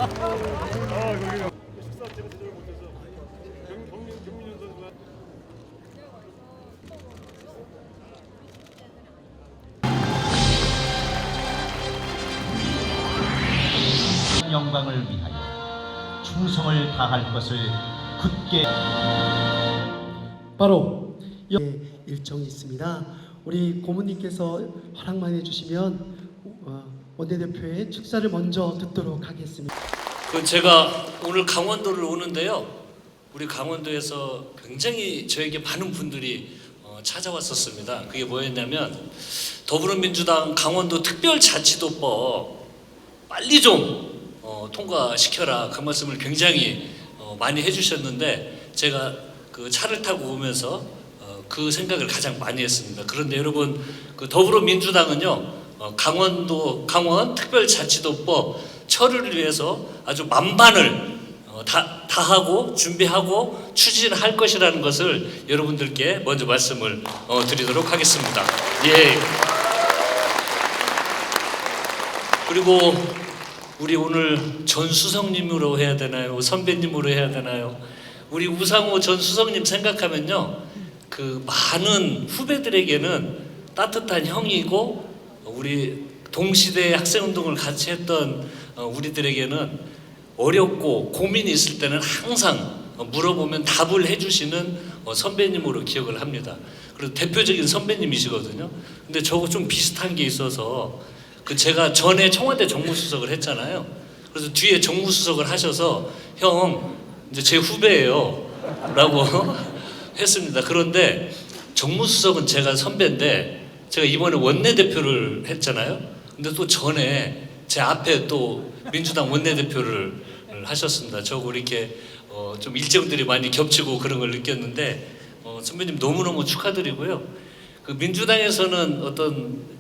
식사 제가 제대로 못해서 경민현 선수가 영광을 위하여 충성을 다할 것을 굳게. 바로 일정이 있습니다. 우리 고모님께서 허락만 해주시면 원내대표의 축사를 먼저 듣도록 하겠습니다. 제가 오늘 강원도를 오는데요. 우리 강원도에서 굉장히 저에게 많은 분들이 찾아왔었습니다. 그게 뭐였냐면 더불어민주당 강원도 특별자치도법 빨리 좀 통과시켜라, 그 말씀을 굉장히 많이 해주셨는데 제가 그 차를 타고 오면서 그 생각을 가장 많이 했습니다. 그런데 여러분, 그 더불어민주당은요, 강원 특별자치도법 처리를 위해서 아주 만반을 다하고 준비하고 추진할 것이라는 것을 여러분들께 먼저 말씀을 드리도록 하겠습니다. 예. 그리고 우리 오늘 전 수석님으로 해야 되나요? 선배님으로 해야 되나요? 우리 우상호 전 수석님 생각하면요, 그 많은 후배들에게는 따뜻한 형이고, 우리 동시대 학생운동을 같이 했던 우리들에게는 어렵고 고민이 있을 때는 항상 물어보면 답을 해주시는 선배님으로 기억을 합니다. 그리고 대표적인 선배님이시거든요. 근데 저거 좀 비슷한 게 있어서, 그 제가 전에 청와대 정무수석을 했잖아요. 그래서 뒤에 정무수석을 하셔서 형 이제 제 후배예요 라고 했습니다. 그런데 정무수석은 제가 선배인데 제가 이번에 원내대표를 했잖아요. 근데 또 전에 제 앞에 또 민주당 원내대표를 하셨습니다. 저하고 이렇게 좀 일정들이 많이 겹치고 그런 걸 느꼈는데 선배님 너무너무 축하드리고요. 그 민주당에서는 어떤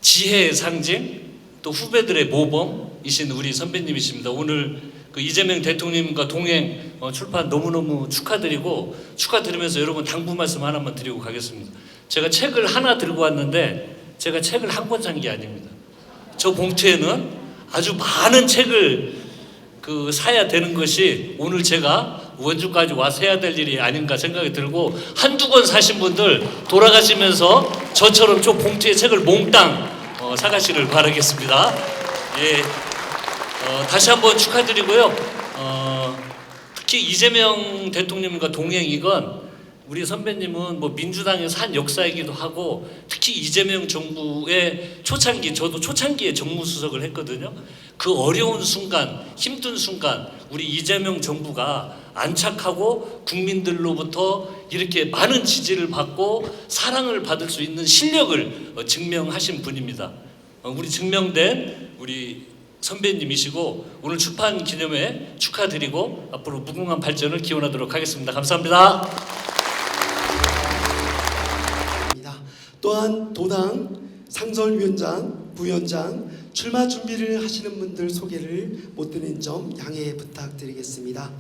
지혜의 상징, 또 후배들의 모범이신 우리 선배님이십니다. 오늘 그 이재명 대통령과 동행 출판 너무너무 축하드리면서 여러분 당부 말씀 하나만 드리고 가겠습니다. 제가 책을 하나 들고 왔는데 제가 책을 한 권 산 게 아닙니다. 저 봉투에는 아주 많은 책을 사야 되는 것이 오늘 제가 원주까지 와서 해야 될 일이 아닌가 생각이 들고, 한두 권 사신 분들 돌아가시면서 저처럼 저 봉투에 책을 몽땅 사가시를 바라겠습니다. 예, 다시 한번 축하드리고요. 특히 이재명 대통령과 동행이건 우리 선배님은 뭐 민주당에서 한 역사이기도 하고, 특히 이재명 정부의 초창기, 저도 초창기에 정무수석을 했거든요. 그 어려운 순간, 힘든 순간 우리 이재명 정부가 안착하고 국민들로부터 이렇게 많은 지지를 받고 사랑을 받을 수 있는 실력을 증명하신 분입니다. 우리 증명된 우리 선배님이시고 오늘 출판 기념회 축하드리고 앞으로 무궁한 발전을 기원하도록 하겠습니다. 감사합니다. 또한 도당 상설위원장, 부위원장 출마 준비를 하시는 분들 소개를 못 드린 점 양해 부탁드리겠습니다.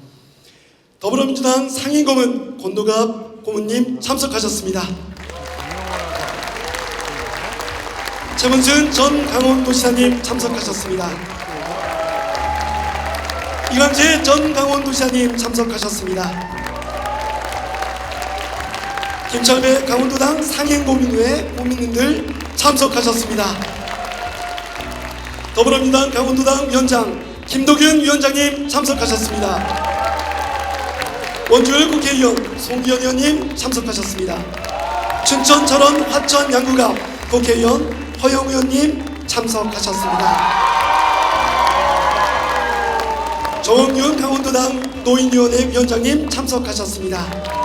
더불어민주당 상임고문 권노갑 고문님 참석하셨습니다. 최문순 전 강원도시장님 참석하셨습니다. 이광재 전 강원도시장님 참석하셨습니다. 김철배 강원도당 상임고민회 고민님들 참석하셨습니다. 더불어민주당 강원도당 위원장 김도균 위원장님 참석하셨습니다. 원주열 국회의원 송기현 의원님 참석하셨습니다. 춘천 철원 화천 양구갑 국회의원 허영 의원님 참석하셨습니다. 정원균 강원도당 노인위원회 위원장님 참석하셨습니다.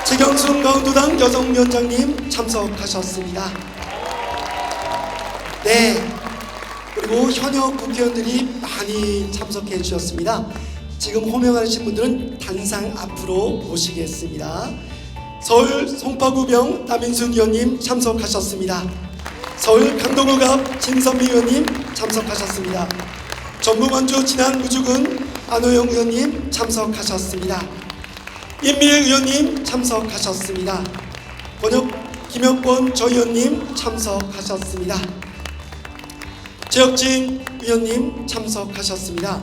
최경순 강원도당 여성위원장님 참석하셨습니다. 네, 그리고 현역 국회의원들이 많이 참석해 주셨습니다. 지금 호명하신 분들은 단상 앞으로 모시겠습니다. 서울 송파구병 남인순 의원님 참석하셨습니다. 서울 강동구갑 진선미 의원님 참석하셨습니다. 전북 원주 진안 무주군 안호영 의원님 참석하셨습니다. 임미애 의원님 참석하셨습니다. 권혁 김혁권 저 의원님 참석하셨습니다. 최혁진 의원님 참석하셨습니다.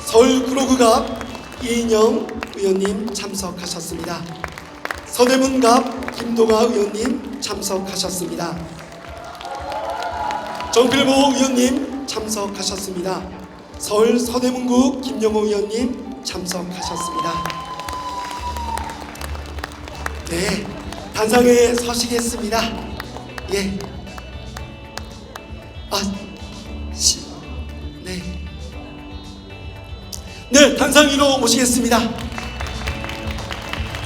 서울구로구갑 이인영 의원님 참석하셨습니다. 서대문갑 김동아 의원님 참석하셨습니다. 정필보 의원님 참석하셨습니다. 서울 서대문구 김영호 의원님 참석하셨습니다. 네, 단상에 서시겠습니다. 예. 네. 네, 단상 위로 모시겠습니다.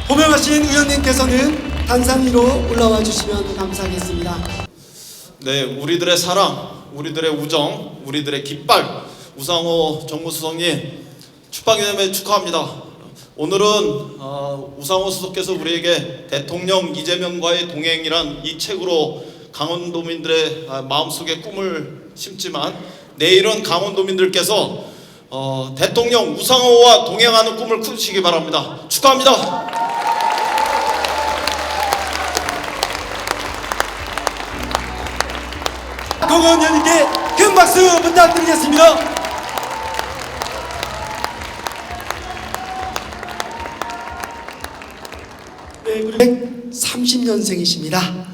호명하신 의원님께서는 단상 위로 올라와 주시면 감사하겠습니다. 네, 우리들의 사랑, 우리들의 우정, 우리들의 깃발 우상호 정무수석님 축방기념회 축하합니다. 오늘은 우상호 수석께서 우리에게 대통령 이재명과의 동행이란 이 책으로 강원도민들의 마음속에 꿈을 심지만 내일은 강원도민들께서 대통령 우상호와 동행하는 꿈을 꾸시기 바랍니다. 축하합니다. 박홍원 의원님께 큰 박수 부탁드리겠습니다. 네, 30년생이십니다.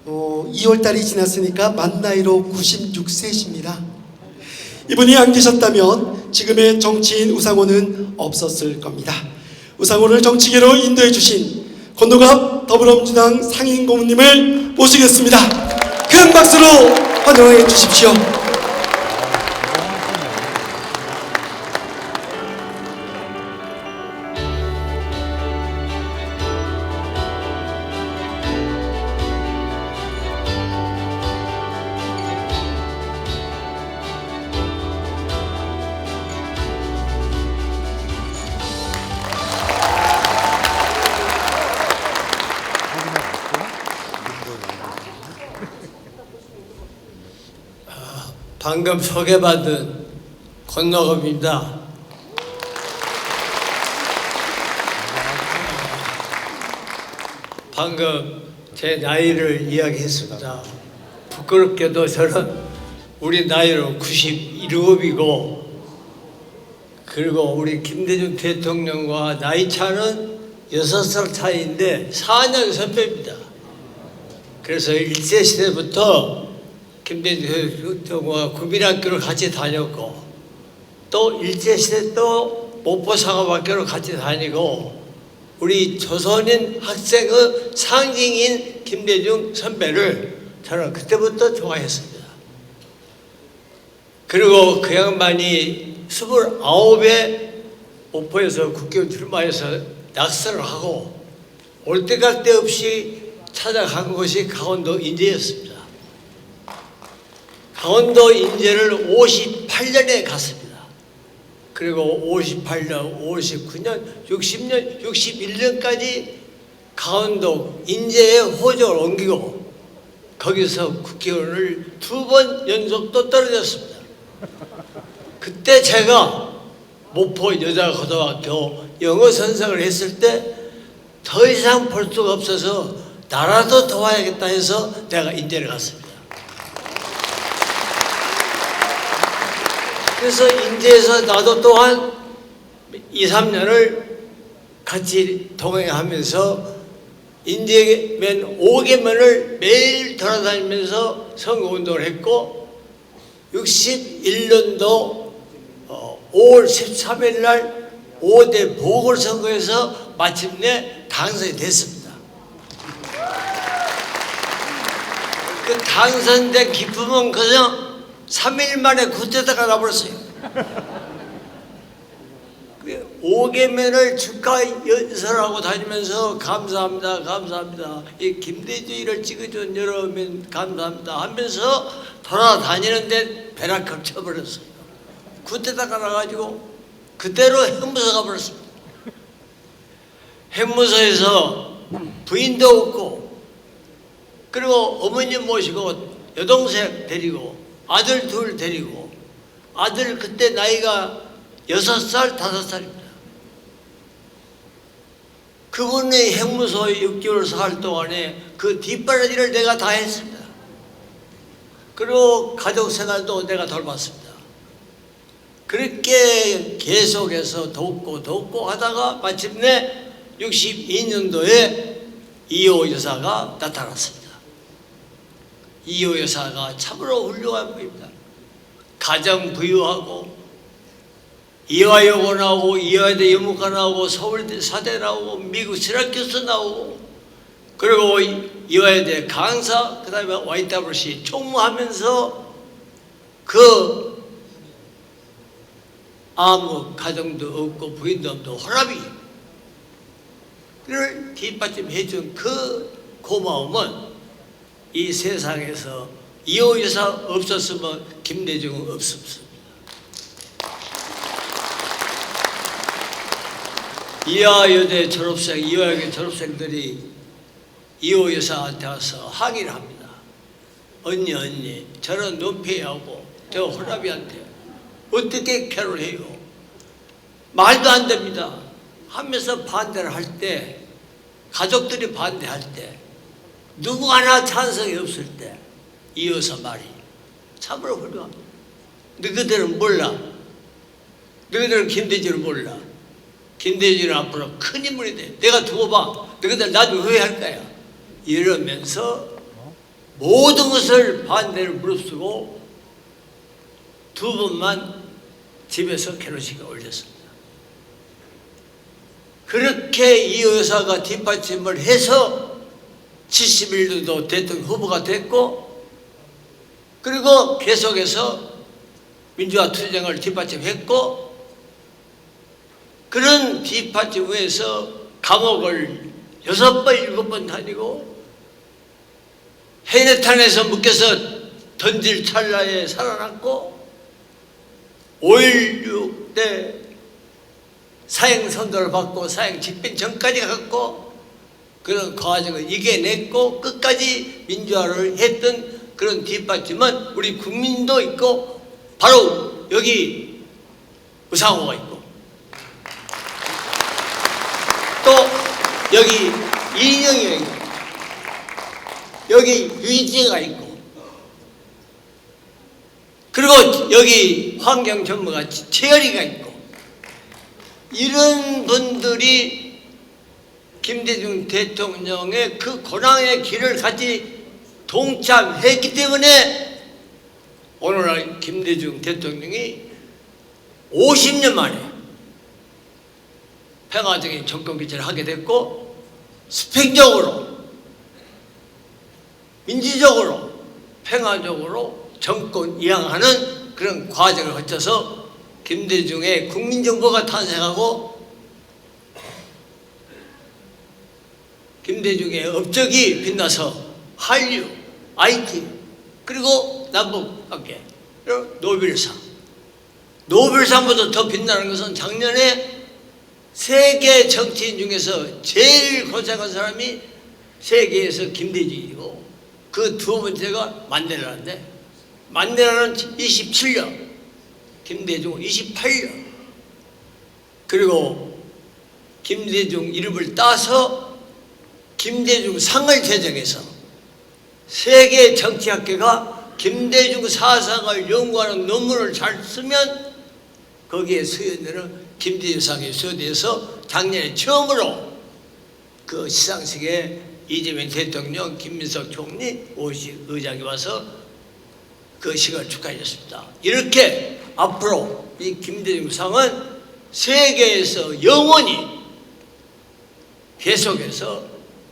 2월달이 지났으니까 만 나이로 96세이십니다. 이분이 안 계셨다면 지금의 정치인 우상호는 없었을 겁니다. 우상호를 정치계로 인도해 주신 건노갑 더불어민주당 상임고문님을 모시겠습니다. 큰 박수로 환영해 주십시오. 방금 소개받은 권노갑입니다. 방금 제 나이를 이야기했습니다. 부끄럽게도 저는 우리 나이로 97이고 그리고 우리 김대중 대통령과 나이 차는 6살 차이인데 4년 선배입니다. 그래서 일제시대부터 김대중 대통령과 국민학교를 같이 다녔고 또 일제시대 또 목포상업학교를 같이 다니고 우리 조선인 학생의 상징인 김대중 선배를 저는 그때부터 좋아했습니다. 그리고 그 양반이 29에 목포에서 국회의원 출마해서 낙선을 하고 올 때 갈 데 없이 찾아간 곳이 강원도 인제였습니다. 강원도 인제를 58년에 갔습니다. 그리고 58년, 59년, 60년, 61년까지 강원도 인제에 호적을 옮기고 거기서 국회의원을 2번 연속 또 떨어졌습니다. 그때 제가 목포 여자고등학교 영어 선생을 했을 때 더 이상 볼 수가 없어서 나라도 도와야겠다 해서 내가 인제를 갔습니다. 그래서 인제에서 나도 또한 2, 3년을 같이 동행하면서 인제면 5개면을 매일 돌아다니면서 선거운동을 했고 61년도 5월 13일 날 5대 보궐선거에서 마침내 당선이 됐습니다. 그 당선된 기쁨은 그냥 3일 만에 쿠데타가 나버렸어요. 5개면을 축하 연설하고 다니면서 감사합니다, 감사합니다. 이 김대중이를 찍어준 여러분 감사합니다 하면서 돌아다니는데 벼락을 쳐버렸어요. 쿠데타가 나가지고 그대로 핵무소 가버렸습니다. 핵무소에서 부인도 없고 그리고 어머님 모시고 여동생 데리고 아들 둘 데리고 아들 그때 나이가 6살, 5살입니다. 그분의 핵무소에 6개월 살 동안에 그 뒷바라지를 내가 다 했습니다. 그리고 가족 생활도 내가 돌봤습니다. 그렇게 계속해서 돕고 하다가 마침내 62년도에 이호 여사가 나타났습니다. 이호 여사가 참으로 훌륭한 분입니다. 가정 부유하고 이화여고 나오고 이화여대 연문과 나오고 서울대 사대 나오고 미국 시라큐스 나오고 그리고 이화여대 강사 그 다음에 YWC 총무하면서 그 아무 가정도 없고 부인도 없고 호랍이를 뒷받침해준 그 고마움은 이 세상에서 이호 여사 없었으면 김대중은 없었습니다. 이화여대 졸업생, 이화여대 졸업생들이 이호 여사한테 와서 항의를 합니다. 언니, 저는 논폐하고 저 호랍이한테 어떻게 결혼해요? 말도 안 됩니다. 하면서 반대를 할 때, 가족들이 반대할 때, 누구 하나 찬성이 없을 때, 이 여사 말이 참으로 훌륭합니다. 너희들은 몰라. 너희들은 김대중을 몰라. 김대중은 앞으로 큰 인물이 돼. 내가 두고 봐. 너희들 나중에 후회할 거야. 이러면서 모든 것을 반대를 무릅쓰고 두 번만 집에서 결혼식을 올렸습니다. 그렇게 이 여사가 뒷받침을 해서 71년도 대통령 후보가 됐고 그리고 계속해서 민주화 투쟁을 뒷받침했고 그런 뒷받침 후에서 감옥을 6번, 7번 다니고 해내탄에서 묶여서 던질 찰나에 살아났고 5.16 때 사형 선고를 받고 사형 집행 전까지 갔고 그런 과정을 이겨냈고 끝까지 민주화를 했던 그런 뒷받침은 우리 국민도 있고 바로 여기 우상호가 있고 또 여기 이인영이가 있고 여기 유인재가 있고 그리고 여기 환경 전문가 최열이가 있고 이런 분들이 김대중 대통령의 그 고난의 길을 같이 동참했기 때문에 오늘날 김대중 대통령이 50년 만에 평화적인 정권 교체를 하게 됐고 수평적으로 민주적으로 평화적으로 정권 이양하는 그런 과정을 거쳐서 김대중의 국민정부가 탄생하고 김대중의 업적이 빛나서 한류, IT 그리고 남북관계 그리고 노벨상보다 더 빛나는 것은 작년에 세계 정치인 중에서 제일 고생한 사람이 세계에서 김대중이고 그 두 번째가 만델라인데 만델라는 27년 김대중은 28년 그리고 김대중 이름을 따서 김대중 상을 제정해서 세계 정치학계가 김대중 사상을 연구하는 논문을 잘 쓰면 거기에 수여되는 김대중 상에 수여돼서 작년에 처음으로 그 시상식에 이재명 대통령, 김민석 총리, 오시 의장이 와서 그 시간을 축하해 줬습니다. 이렇게 앞으로 이 김대중 상은 세계에서 영원히 계속해서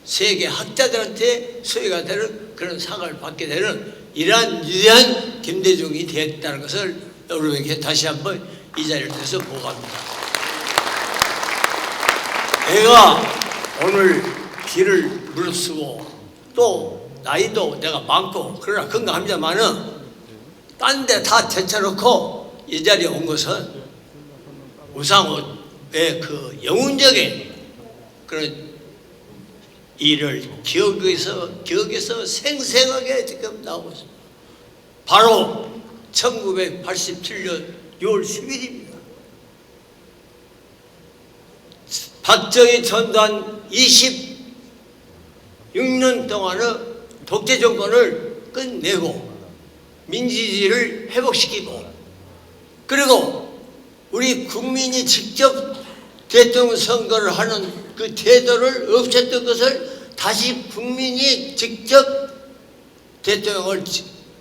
세계 학자들한테 수여가 되는 그런 상을 받게 되는 이러한 위대한 김대중이 되었다는 것을 여러분에게 다시 한번 이 자리를 통해서 보고합니다. 내가 오늘 길을 무릅쓰고 또 나이도 내가 많고 그러나 건강합니다만은 딴 데 다 제쳐놓고 이 자리에 온 것은 우상호의 그 영웅적인 그런 일을 기억에서 생생하게 지금 나오고 있습니다. 바로 1987년 6월 10일입니다. 박정희 전두환 26년 동안의 독재 정권을 끝내고 민주주의를 회복시키고, 그리고 우리 국민이 직접 대통령 선거를 하는 그 제도를 없앴던 것을 다시 국민이 직접 대통령을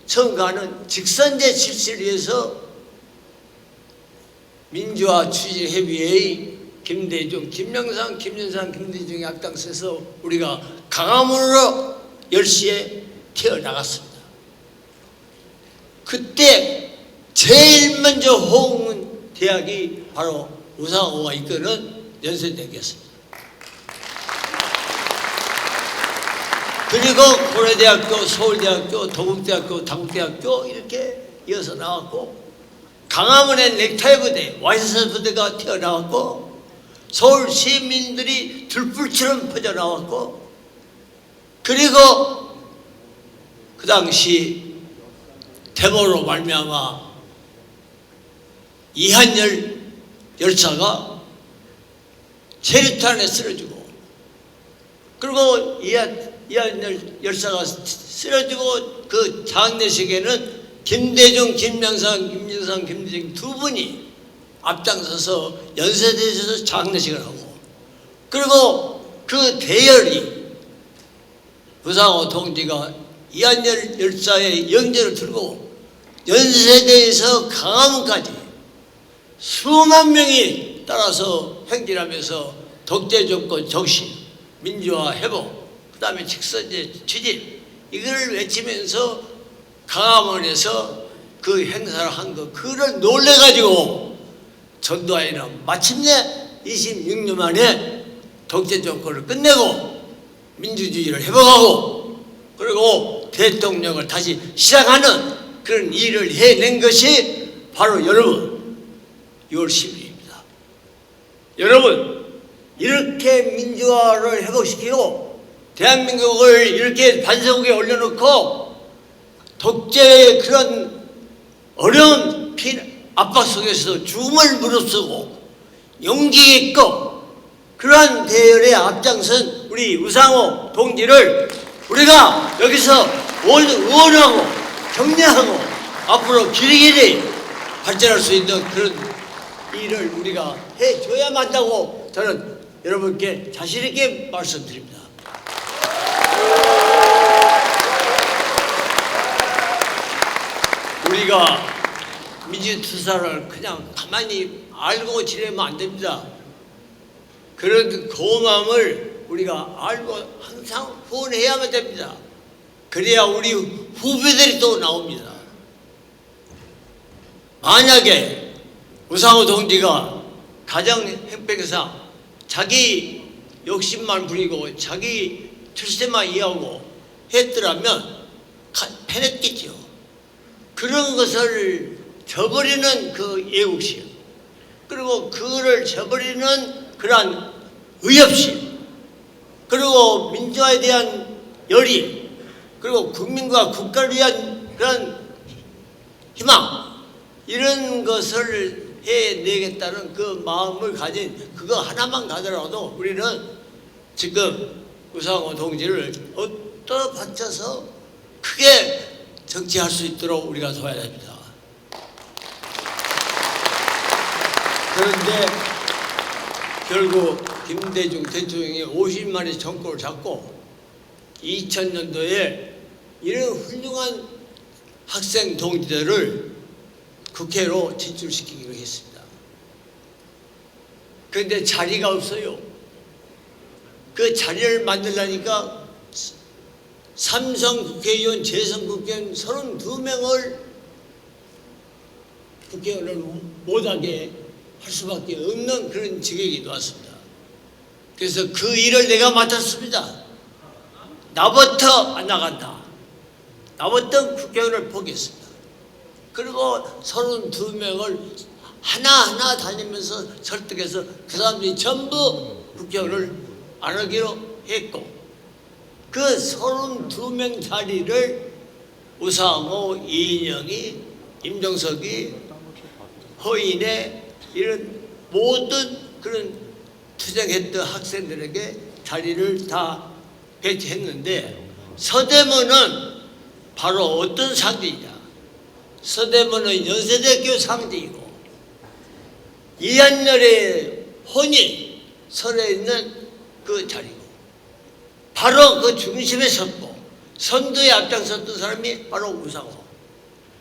선거하는 직선제 실시를 위해서 민주화 추진협의회의 김대중, 김영삼, 김윤상, 김대중이 앞장서서 우리가 강화문으로 10시에 튀어나갔습니다. 그때 제일 먼저 호응한 대학이 바로 우상호가 이끄는 연세대학이었습니다. 그리고 고려대학교, 서울대학교, 도국대학교, 당국대학교 이렇게 이어서 나왔고, 강화문의 넥타이 부대, 와이셔츠 부대가 튀어나왔고, 서울 시민들이 들불처럼 퍼져나왔고, 그리고 그 당시 데모로 말미암아 이한열 열사가 체류탄에 쓰러지고, 그리고 이한열 열사가 쓰러지고 그 장례식에는 김대중, 김영삼, 김윤상, 김대중 두 분이 앞장서서 연세대에서 장례식을 하고, 그리고 그 대열이 우상호 동지가 이한열 열사의 영제를 들고 연세대에서 강화문까지 수만 명이 따라서 행진하면서 독재 정권 정신, 민주화 회복, 그 다음에 직선제 추진, 이걸 외치면서 강화문에서 그 행사를 한 거, 그걸 놀래가지고 전두환이는 마침내 26년 만에 독재 정권을 끝내고 민주주의를 회복하고, 그리고 대통령을 다시 시작하는 그런 일을 해낸 것이 바로 여러분 6월 10일입니다. 여러분, 이렇게 민주화를 회복시키고 대한민국을 이렇게 반성국에 올려놓고 독재의 그런 어려운 압박 속에서도 죽음을 무릅쓰고 용기 있고 그러한 대열에 앞장선 우리 우상호 동지를 우리가 여기서 응원하고 격려하고 앞으로 길이길이 발전할 수 있는 그런 일을 우리가 해줘야만 한다고 저는 여러분께 자신 있게 말씀드립니다. 우리가 민주투사를 그냥 가만히 알고 지내면 안 됩니다. 그런 고마움을 우리가 알고 항상 후원해야만 됩니다. 그래야 우리 후배들이 또 나옵니다. 만약에 우상호 동지가 가정 행복에서 자기 욕심만 부리고 자기 출세만 이해하고 했더라면 패냈겠죠. 그런 것을 저버리는 그 애국심, 그리고 그거를 저버리는 그러한 의협심, 그리고 민주화에 대한 열의, 그리고 국민과 국가를 위한 그런 희망, 이런 것을 해내겠다는 그 마음을 가진 그거 하나만 가더라도 우리는 지금 우상호 동지를 얻어 바쳐서 크게 정치할 수 있도록 우리가 도와야 됩니다. 그런데 결국 김대중 대통령이 50년 만에 정권을 잡고 2000년도에 이런 훌륭한 학생 동지들을 국회로 진출시키기로 했습니다. 그런데 자리가 없어요. 그 자리를 만들려니까 삼성 국회의원, 재선 국회의원 32명을 국회의원을 못하게 할 수밖에 없는 그런 지경이 나왔습니다. 그래서 그 일을 내가 맡았습니다. 나부터 안 나간다. 나부터 국회의원을 포기했습니다. 그리고 32명을 하나하나 다니면서 설득해서 그 사람들이 전부 국회의원을 안 하기로 했고, 그 32명 자리를 우상호, 이인영이, 임종석이, 허인의 이런 모든 그런 투쟁했던 학생들에게 자리를 다 배치했는데, 서대문은 바로 어떤 상징이냐, 서대문은 연세대학교 상징이고 이한열의 혼이 설에 있는 그 자리고 바로 그 중심에 섰고 선두에 앞장섰던 사람이 바로 우상호.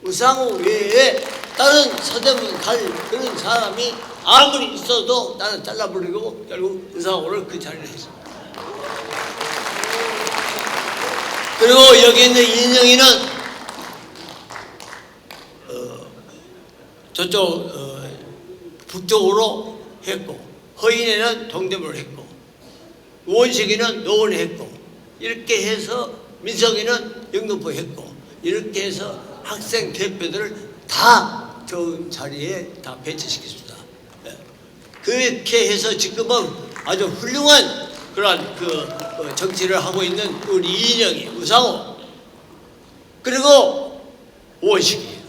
우상호 외에 다른 서대문 갈 그런 사람이 아무리 있어도 나는 잘라버리고 결국 우상호를 그 자리를 했습니다. 그리고 여기 있는 인영이는 저쪽 북쪽으로 했고 허인에는 동대문을 했고 우원식이는 노원을 했고 이렇게 해서 민석이는 영등포 했고 이렇게 해서 학생 대표들을 다 좋은 자리에 다 배치시켰습니다. 그렇게 해서 지금은 아주 훌륭한 그러한 그 정치를 하고 있는 우리 이인영이 우상호 그리고 우원식이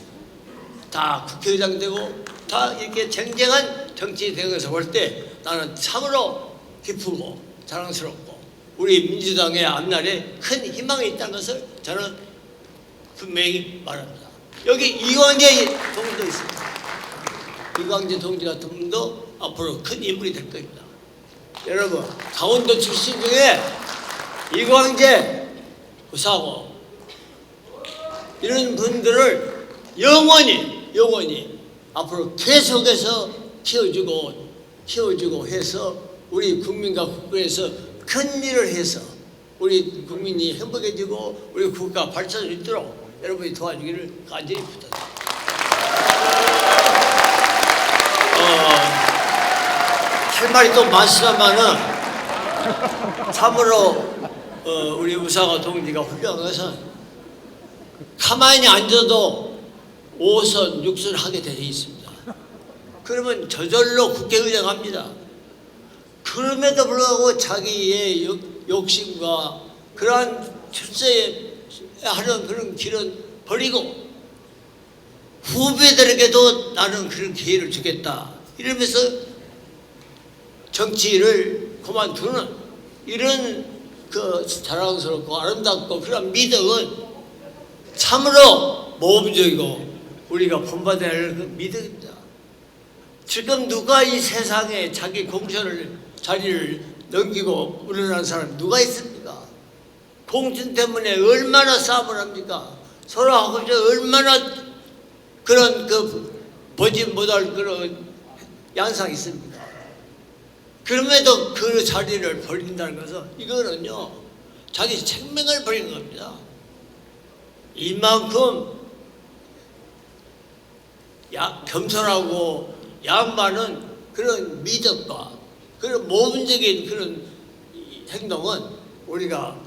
다 국회의장 되고 다 이렇게 쟁쟁한 정치 대응에서 볼 때 나는 참으로 기쁘고 자랑스럽고 우리 민주당의 앞날에 큰 희망이 있다는 것을 저는 분명히 말합니다. 여기 이광재 동지도 있습니다. 이광재 동지 같은 분도 앞으로 큰 인물이 될 겁니다. 여러분 강원도 출신 중에 이광재, 우상호 이런 분들을 영원히 앞으로 계속해서 키워주고 해서 우리 국민과 국가에서 큰 일을 해서 우리 국민이 행복해지고 우리 국가 발전할 수 있도록 여러분이 도와주기를 간절히 부탁드립니다. 할 말이 또 많습니다만은 참으로 우리 우상호 동지가 훌륭한 것은 가만히 앉아도 5선, 6선 하게 되어 있습니다. 그러면 저절로 국회의장 합니다. 그럼에도 불구하고 자기의 욕심과 그러한 출세에 하는 그런 길은 버리고 후배들에게도 나는 그런 기회를 주겠다 이러면서 정치를 그만두는 이런 그 자랑스럽고 아름답고 그런 믿음은 참으로 모범적이고 우리가 본받아야 할 그 믿음입니다. 지금 누가 이 세상에 자기 공천을 자리를 넘기고 물러난 사람 누가 있습니까? 공천 때문에 얼마나 싸움을 합니까? 서로 하고 얼마나 그런 그 보지 못할 그런 양상이 있습니까? 그럼에도 그 자리를 버린다는 것은 이거는요 자기 생명을 버리는 겁니다. 이만큼 겸손하고 양반은 그런 믿음과 그런 모범적인 그런 행동은 우리가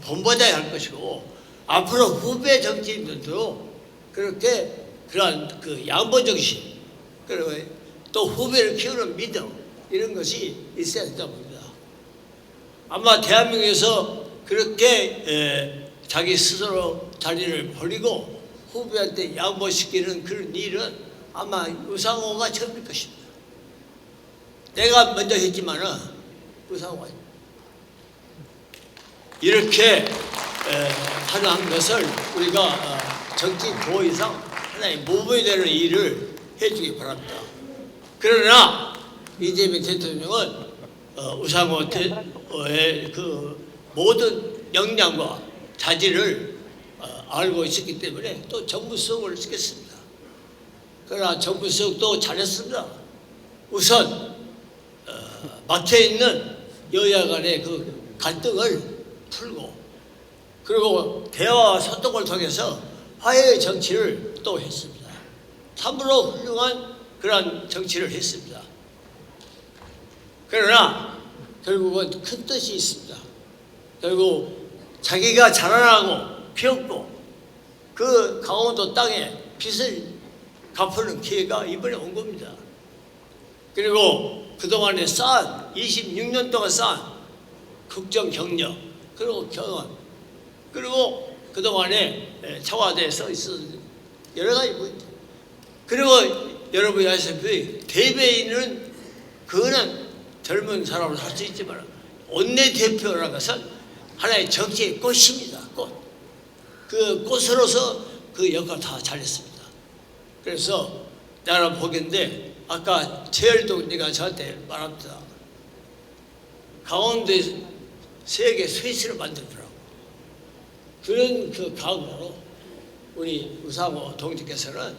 본받아야 할 것이고 앞으로 후배 정치인들도 그렇게 그러한 그 양보정신 그리고 또 후배를 키우는 믿음 이런 것이 있어야 된다고 봅니다. 아마 대한민국에서 그렇게 자기 스스로 자리를 버리고 후배한테 양보시키는 그런 일은 아마 우상호가 처음일 것입니다. 내가 먼저 했지만은 우상호가 이렇게 하는 것을 우리가 정치 도의상 하나의 모범이 되는 일을 해주기 바랍니다. 그러나 이재명 대통령은 우상호의 그 모든 역량과 자질을 알고 있었기 때문에 또 정무수석을 시켰습니다. 그러나 정무수석도 잘했습니다. 우선 막혀있는 여야 간의 그 갈등을 풀고 그리고 대화와 소통을 통해서 화해의 정치를 또 했습니다. 참으로 훌륭한 그런 정치를 했습니다. 그러나 결국은 큰 뜻이 있습니다. 결국 자기가 자라나고 피었고 그 강원도 땅에 빚을 갚는 기회가 이번에 온 겁니다. 그리고 그동안에 쌓은 26년 동안 쌓은 국정 경력 그리고 경험 그리고 그동안에 청와대에서 있었던 여러 가지 문제 그리고 여러분이 아시다시피 대변인은 그거는 젊은 사람으로 할 수 있지만 원내대표라는 것은 하나의 정치의 꽃입니다. 꽃. 그 꽃으로서 그 역할을 다 잘했습니다. 그래서 나는 보기인데 아까 최열동 네가 저한테 말합니다. 강원도에 세계 스위스를 만들더라고. 그런 그 각오로 우리 우상호 동지께서는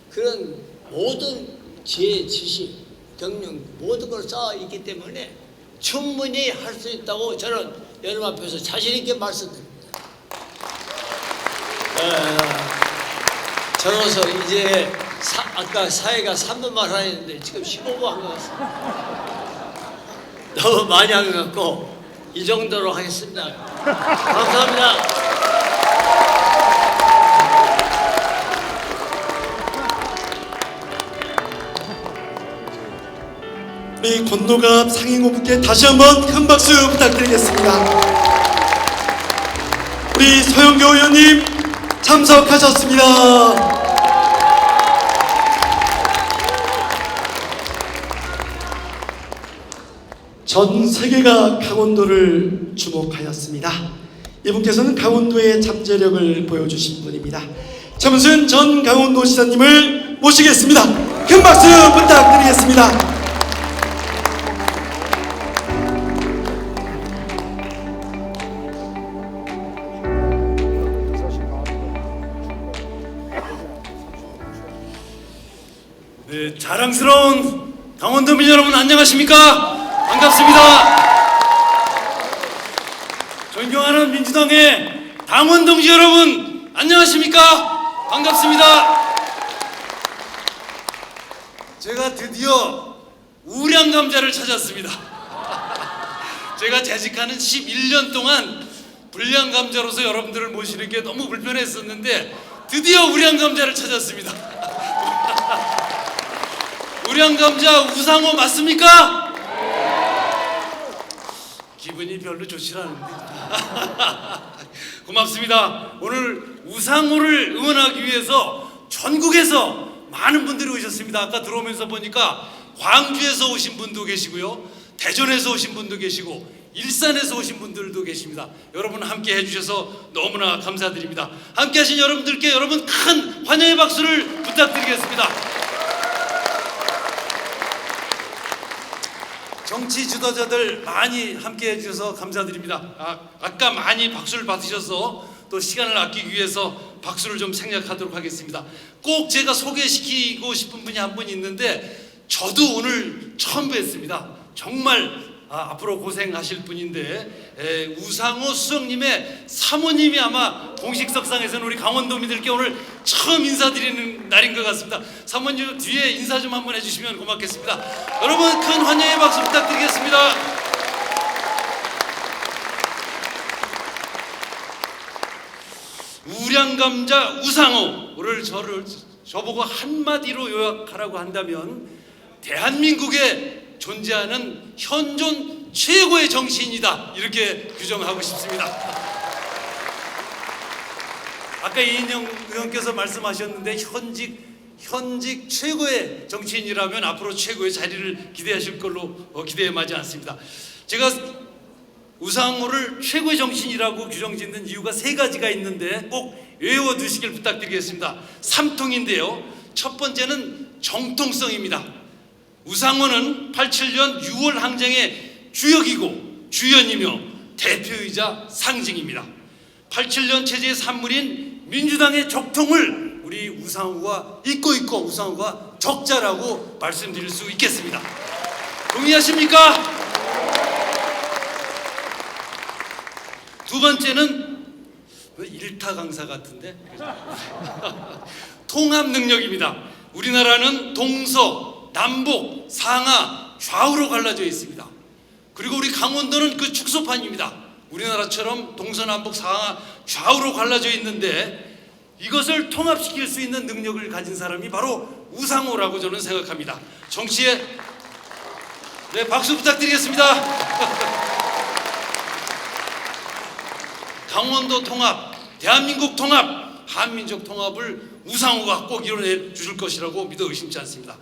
그런 모든 지혜, 지식, 경륜 모든 걸 쌓아 있기 때문에 충분히 할 수 있다고 저는 여러분 앞에서 자신 있게 말씀드립니다. 저로서 이제 아까 사회가 3분만 하였는데 지금 15분 한 것 같습니다. 너무 많이 한 것 같고 이 정도로 하겠습니다. 감사합니다. 우리 권노갑 상임고문께 다시 한번 큰 박수 부탁드리겠습니다. 우리 서영교 의원님 참석하셨습니다. 전 세계가 강원도를 주목하였습니다. 이분께서는 강원도의 잠재력을 보여주신 분입니다. 참순 전 강원도시장님을 모시겠습니다. 큰 박수 부탁드리겠습니다. 네, 자랑스러운 강원도민 여러분 안녕하십니까? 반갑습니다. 존경하는 민주당의 당원 동지 여러분 안녕하십니까? 반갑습니다. 제가 드디어 우량감자를 찾았습니다. 제가 재직하는 11년 동안 불량감자로서 여러분들을 모시는 게 너무 불편했었는데 드디어 우량감자를 찾았습니다. 우량감자 우상호 맞습니까? 기분이 별로 좋지 않은데. 고맙습니다. 오늘 우상호를 응원하기 위해서 전국에서 많은 분들이 오셨습니다. 아까 들어오면서 보니까 광주에서 오신 분도 계시고요, 대전에서 오신 분도 계시고 일산에서 오신 분들도 계십니다. 여러분 함께 해주셔서 너무나 감사드립니다. 함께 하신 여러분들께 여러분 큰 환영의 박수를 부탁드리겠습니다. 정치 지도자들 많이 함께 해주셔서 감사드립니다. 아까 많이 박수를 받으셔서 또 시간을 아끼기 위해서 박수를 좀 생략하도록 하겠습니다. 꼭 제가 소개시키고 싶은 분이 한 분 있는데 저도 오늘 처음 뵀습니다. 정말 앞으로 고생하실 분인데 우상호 수석님의 사모님이 아마 공식 석상에서는 우리 강원도민들께 오늘 처음 인사드리는 날인 것 같습니다. 사모님 뒤에 인사 좀 한번 해주시면 고맙겠습니다. 여러분 큰 환영의 박수 부탁드리겠습니다. 우량감자 우상호를 저보고 한마디로 요약하라고 한다면 대한민국에 존재하는 현존 최고의 정치인이다, 이렇게 규정하고 싶습니다. 아까 이인영 의원께서 말씀하셨는데 현직 최고의 정치인이라면 앞으로 최고의 자리를 기대하실 걸로 기대에 맞지 않습니다. 제가 우상호를 최고의 정치인이라고 규정짓는 이유가 세 가지가 있는데 꼭 외워두시길 부탁드리겠습니다. 3통인데요. 첫 번째는 정통성입니다. 우상호는 87년 6월 항쟁의 주역이고 주연이며 대표이자 상징입니다. 87년 체제의 산물인 민주당의 적통을 우리 우상호가 잇고 있고 우상호가 적자라고 말씀드릴 수 있겠습니다. 동의하십니까? 두 번째는 일타 강사 같은데 통합 능력입니다. 우리나라는 동서 남북, 상하, 좌우로 갈라져 있습니다. 그리고 우리 강원도는 그 축소판입니다. 우리나라처럼 동서남북, 상하, 좌우로 갈라져 있는데 이것을 통합시킬 수 있는 능력을 가진 사람이 바로 우상호라고 저는 생각합니다. 정치에 박수 부탁드리겠습니다. 강원도 통합, 대한민국 통합, 한민족 통합을 우상호가 꼭 이뤄내 주실 것이라고 믿어 의심치 않습니다.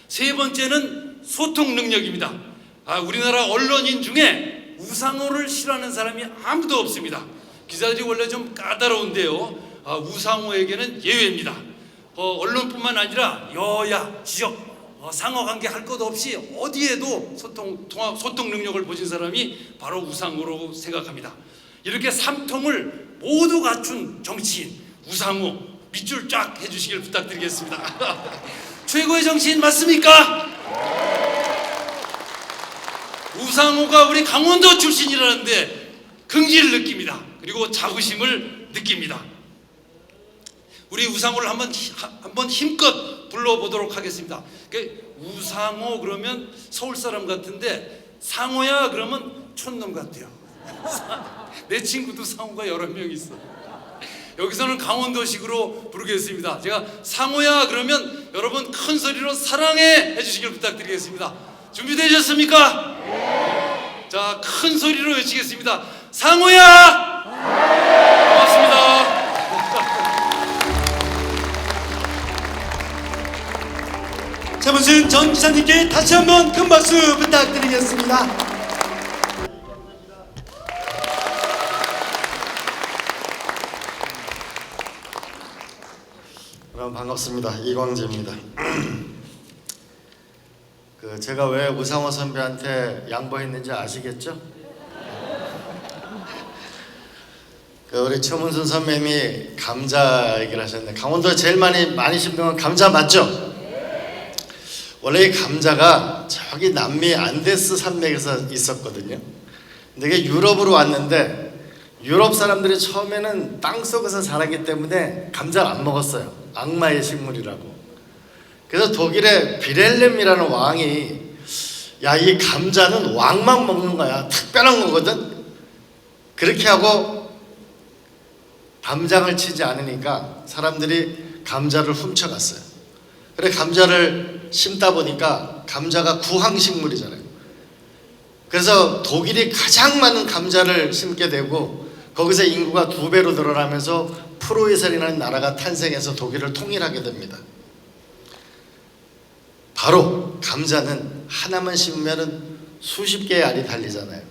세 번째는 소통 능력입니다. 우리나라 언론인 중에 우상호를 싫어하는 사람이 아무도 없습니다. 기자들이 원래 좀 까다로운데요, 우상호에게는 예외입니다. 언론뿐만 아니라 여야, 지역, 상호관계 할 것 없이 어디에도 소통 능력을 보신 사람이 바로 우상호라고 생각합니다. 이렇게 삼통을 모두 갖춘 정치인 우상호 밑줄 쫙 해주시길 부탁드리겠습니다. 최고의 정치인 맞습니까? 우상호가 우리 강원도 출신이라는데 긍지를 느낍니다. 그리고 자부심을 느낍니다. 우리 우상호를 한번 힘껏 불러보도록 하겠습니다. 우상호 그러면 서울 사람 같은데 상호야 그러면 촌놈 같아요. 내 친구도 상호가 여러 명 있어. 여기서는 강원도식으로 부르겠습니다. 제가 상호야 그러면 여러분 큰 소리로 사랑해 해주시길 부탁드리겠습니다. 준비되셨습니까? 네. 자, 큰 소리로 외치겠습니다. 상호야! 네. 고맙습니다. 최문순 전 기사님께 다시 한번 큰 박수 부탁드리겠습니다. 여러분 반갑습니다. 이광재입니다. 제가 왜 우상호 선배한테 양보했는지 아시겠죠? 우리 최문순 선배님이 감자 얘기를 하셨는데 강원도에 제일 많이 심는 건 감자 맞죠? 원래 이 감자가 저기 남미 안데스 산맥에서 있었거든요. 근데 이게 유럽으로 왔는데 유럽 사람들이 처음에는 땅속에서 자라기 때문에 감자를 안 먹었어요. 악마의 식물이라고. 그래서 독일의 비렐렘이라는 왕이 야, 이 감자는 왕만 먹는 거야. 특별한 거거든. 그렇게 하고 담장을 치지 않으니까 사람들이 감자를 훔쳐갔어요. 그래 감자를 심다 보니까 감자가 구황식물이잖아요. 그래서 독일이 가장 많은 감자를 심게 되고 거기서 인구가 2배로 늘어나면서 프로이센이라는 나라가 탄생해서 독일을 통일하게 됩니다. 바로 감자는 하나만 심으면 수십 개의 알이 달리잖아요.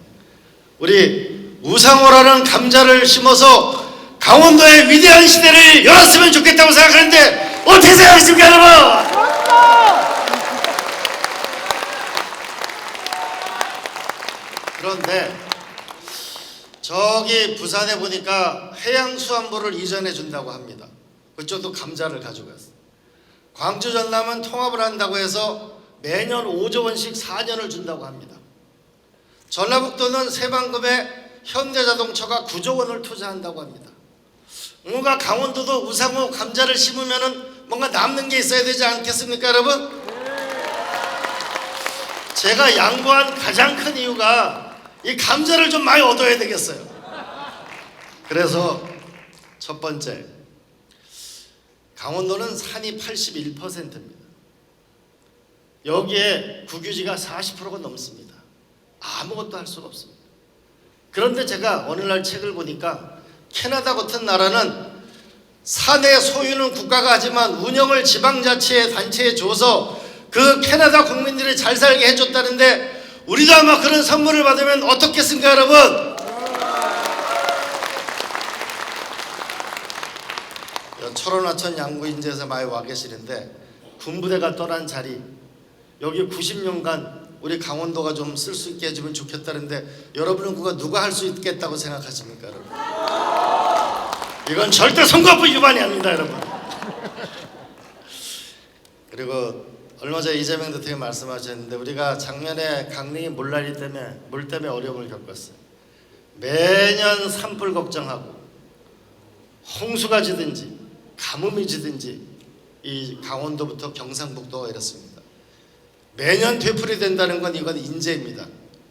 우리 우상호라는 감자를 심어서 강원도의 위대한 시대를 열었으면 좋겠다고 생각하는데 어떻게 생각하십니까 여러분? 그런데 저기 부산에 보니까 해양수산부를 이전해 준다고 합니다. 그쪽도 감자를 가져갔어요. 광주 전남은 통합을 한다고 해서 매년 5조 원씩 4년을 준다고 합니다. 전라북도는 새만금에 현대자동차가 9조 원을 투자한다고 합니다. 뭔가 강원도도 우상호 감자를 심으면은 뭔가 남는 게 있어야 되지 않겠습니까 여러분? 제가 양보한 가장 큰 이유가 이 감자를 좀 많이 얻어야 되겠어요. 그래서 첫 번째, 강원도는 산이 81%입니다. 여기에 국유지가 40%가 넘습니다. 아무것도 할 수가 없습니다. 그런데 제가 어느 날 책을 보니까 캐나다 같은 나라는 산의 소유는 국가가 하지만 운영을 지방자치의 단체에 줘서 그 캐나다 국민들이 잘 살게 해줬다는데 우리도 아마 그런 선물을 받으면 어떻겠습니까 여러분? 철원하천 양구인제에서 많이 와 계시는데 군부대가 떠난 자리 여기 90년간 우리 강원도가 좀 쓸 수 있게 해주면 좋겠다는데 여러분은 그거 누가 할 수 있겠다고 생각하십니까 여러분? 이건 절대 선거법 위반이 아닙니다 여러분. 그리고 얼마 전에 이재명 대통령이 말씀하셨는데 우리가 작년에 강릉이 물 때문에 어려움을 겪었어요. 매년 산불 걱정하고 홍수가 지든지 가뭄이 지든지 이 강원도부터 경상북도가 이렇습니다. 매년 되풀이된다는 건 이건 인재입니다.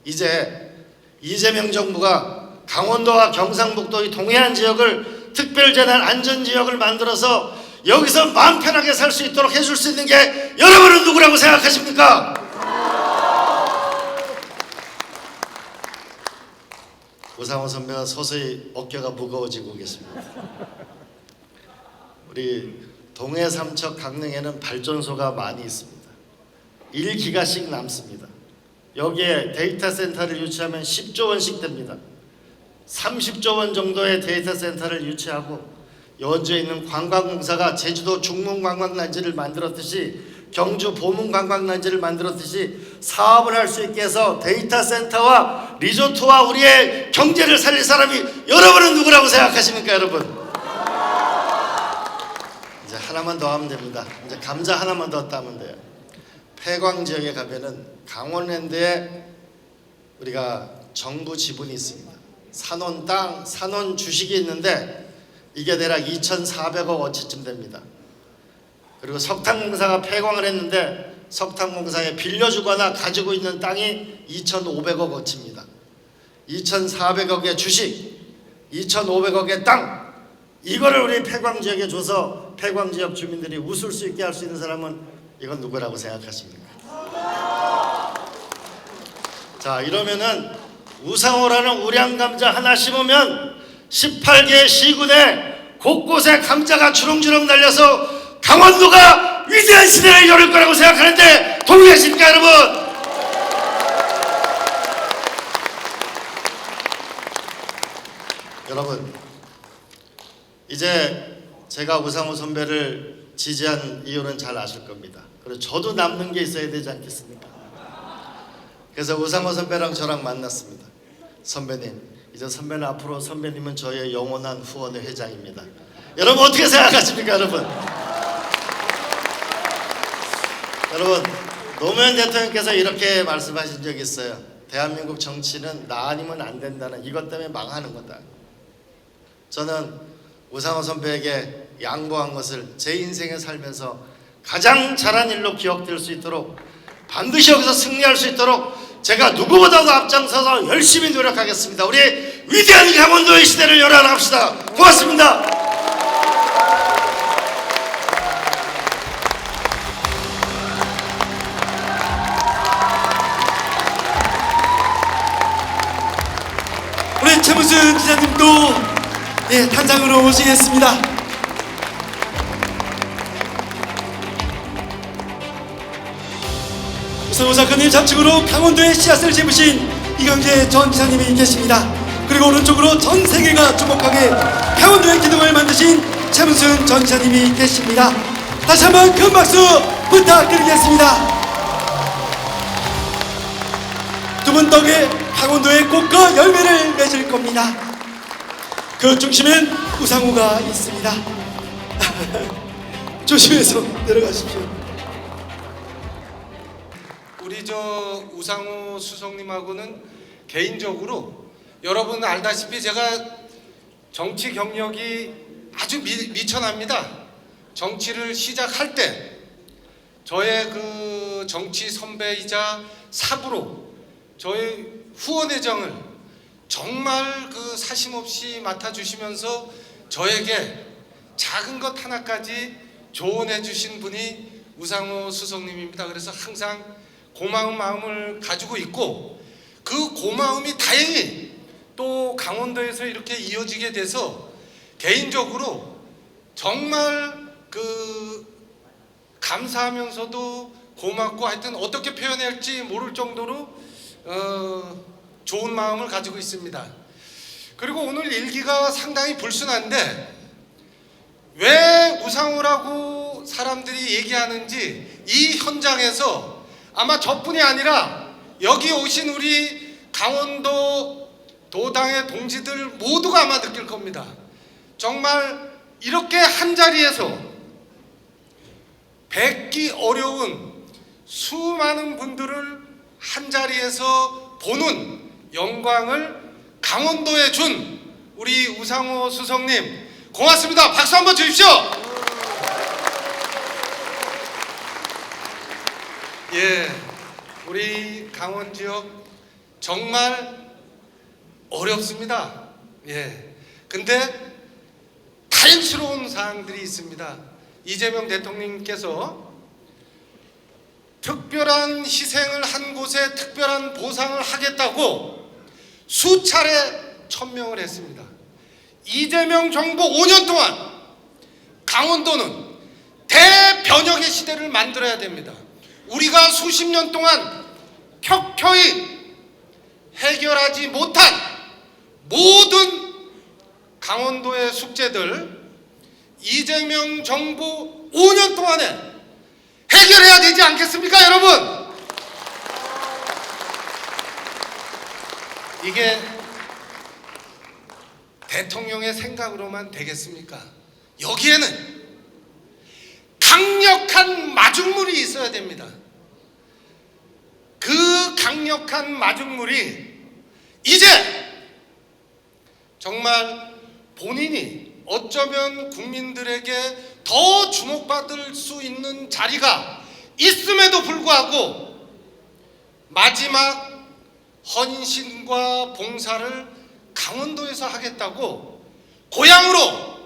이제 이재명 정부가 강원도와 경상북도 이 동해안 지역을 특별재난 안전지역을 만들어서 여기서 마음 편하게 살 수 있도록 해줄 수 있는 게 여러분은 누구라고 생각하십니까? 우상호 선배가 서서히 어깨가 무거워지고 계십니다. 우리 동해 삼척 강릉에는 발전소가 많이 있습니다. 1기가씩 남습니다. 여기에 데이터 센터를 유치하면 10조 원씩 됩니다. 30조 원 정도의 데이터 센터를 유치하고 연주에 있는 관광공사가 제주도 중문관광단지를 만들었듯이 경주 보문관광단지를 만들었듯이 사업을 할 수 있게 해서 데이터 센터와 리조트와 우리의 경제를 살릴 사람이 여러분은 누구라고 생각하십니까, 여러분? 이제 하나만 더 하면 됩니다. 이제 감자 하나만 더 따면 돼요. 폐광 지역에 가면은 강원랜드에 우리가 정부 지분이 있습니다. 산원 땅, 산원 주식이 있는데 이게 대략 2,400억 어치쯤 됩니다. 그리고 석탄공사가 폐광을 했는데 석탄공사에 빌려주거나 가지고 있는 땅이 2,500억 어치입니다. 2,400억의 주식, 2,500억의 땅, 이거를 우리 폐광지역에 줘서 폐광지역 주민들이 웃을 수 있게 할 수 있는 사람은 이건 누구라고 생각하십니까? 자, 이러면은 우상호라는 우량감자 하나 심으면 18개 시군에 곳곳에 감자가 주렁주렁 날려서 강원도가 위대한 시대를 열을 거라고 생각하는데 동의하십니까, 여러분? 여러분, 이제 제가 우상호 선배를 지지한 이유는 잘 아실 겁니다. 그리고 저도 남는 게 있어야 되지 않겠습니까? 그래서 우상호 선배랑 저랑 만났습니다. 선배님, 이제 선배는 앞으로 선배님은 저의 영원한 후원의 회장입니다. 여러분 어떻게 생각하십니까, 여러분? 여러분, 노무현 대통령께서 이렇게 말씀하신 적이 있어요. 대한민국 정치는 나 아니면 안 된다는, 이것 때문에 망하는 거다. 저는 우상호 선배에게 양보한 것을 제 인생에 살면서 가장 잘한 일로 기억될 수 있도록, 반드시 여기서 승리할 수 있도록 제가 누구보다도 앞장서서 열심히 노력하겠습니다. 우리 위대한 강원도의 시대를 열어나갑시다. 고맙습니다. 우리 최문순 기자님도 단장으로 모시겠습니다. 우상호 작가님 좌측으로 강원도의 씨앗을 심으신 이경재 전 기사님이 계십니다. 그리고 오른쪽으로 전 세계가 주목하게 강원도의 기둥을 만드신 최문순 전 기사님이 계십니다. 다시 한번 큰 박수 부탁드리겠습니다. 두 분 덕에 강원도의 꽃과 열매를 맺을 겁니다. 그 중심엔 우상호가 있습니다. 조심해서 내려가십시오. 우리 저 우상호 수석님하고는 개인적으로 여러분 알다시피 제가 정치 경력이 아주 미천합니다. 정치를 시작할 때 저의 그 정치 선배이자 사부로 저의 후원회장을 정말 그 사심없이 맡아주시면서 저에게 작은 것 하나까지 조언해 주신 분이 우상호 수석님입니다. 그래서 항상 고마운 마음을 가지고 있고, 그 고마움이 다행히 또 강원도에서 이렇게 이어지게 돼서 개인적으로 정말 그 감사하면서도 고맙고, 하여튼 어떻게 표현해야 할지 모를 정도로 좋은 마음을 가지고 있습니다. 그리고 오늘 일기가 상당히 불순한데 왜 우상호라고 사람들이 얘기하는지 이 현장에서 아마 저뿐이 아니라 여기 오신 우리 강원도 도당의 동지들 모두가 아마 느낄 겁니다. 정말 이렇게 한 자리에서 뵙기 어려운 수많은 분들을 한 자리에서 보는 영광을 강원도에 준 우리 우상호 수석님 고맙습니다. 박수 한번 주십시오. 예, 우리 강원 지역 정말 어렵습니다. 예, 근데 다행스러운 사항들이 있습니다. 이재명 대통령께서 특별한 희생을 한 곳에 특별한 보상을 하겠다고 수차례 천명을 했습니다. 이재명 정부 5년 동안 강원도는 대변혁의 시대를 만들어야 됩니다. 우리가 수십 년 동안 켜켜이 해결하지 못한 모든 강원도의 숙제들, 이재명 정부 5년 동안에 해결해야 되지 않겠습니까, 여러분? 이게 대통령의 생각으로만 되겠습니까? 여기에는 강력한 마중물이 있어야 됩니다. 그 강력한 마중물이 이제 정말 본인이 어쩌면 국민들에게 더 주목받을 수 있는 자리가 있음에도 불구하고 마지막 헌신과 봉사를 강원도에서 하겠다고 고향으로